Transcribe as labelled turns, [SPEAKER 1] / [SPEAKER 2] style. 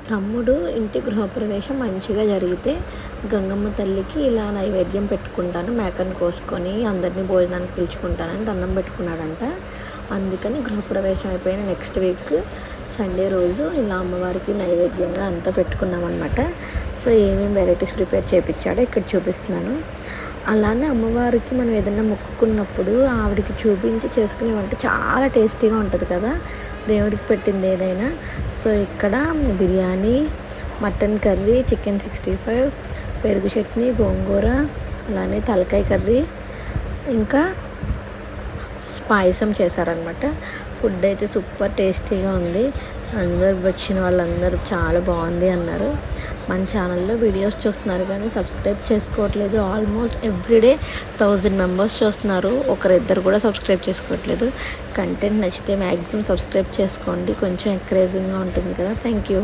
[SPEAKER 1] తమ్ముడు ఇంటి గృహప్రవేశం మంచిగా జరిగితే గంగమ్మ తల్లికి ఇలా నైవేద్యం పెట్టుకుంటాను, మేకను కోసుకొని అందరినీ భోజనానికి పిలుచుకుంటానని దండం పెట్టుకున్నాడంట. అందుకని గృహప్రవేశం అయిపోయిన నెక్స్ట్ వీక్ సండే రోజు ఇలా అమ్మవారికి నైవేద్యంగా అంతా పెట్టుకున్నామన్నమాట. సో ఏమేమి వెరైటీస్ ప్రిపేర్ చేయించాడో ఇక్కడ చూపిస్తున్నాను. అలానే అమ్మవారికి మనం ఏదైనా మొక్కుకున్నప్పుడు ఆవిడకి చూపించి చేసుకునే వంట చాలా టేస్టీగా ఉంటుంది కదా, దేవుడికి పెట్టింది ఏదైనా. సో ఇక్కడ బిర్యానీ, మటన్ కర్రీ, చికెన్ 65, పెరుగు చట్నీ, గోంగూర, అలానే తలకాయ కర్రీ, ఇంకా పాయసం చేశారనమాట. ఫుడ్ అయితే సూపర్ టేస్టీగా ఉంది. అందరు వచ్చిన వాళ్ళందరూ చాలా బాగుంది అన్నారు. మన ఛానల్లో వీడియోస్ చూస్తున్నారు కానీ సబ్స్క్రైబ్ చేసుకోవట్లేదు. ఆల్మోస్ట్ ఎవ్రీడే 1000 మెంబర్స్ చూస్తున్నారు, ఒకరిద్దరు కూడా సబ్స్క్రైబ్ చేసుకోవట్లేదు. కంటెంట్ నచ్చితే మ్యాక్సిమం సబ్స్క్రైబ్ చేసుకోండి, కొంచెం ఎంకరేజింగ్గా ఉంటుంది కదా. Thank you.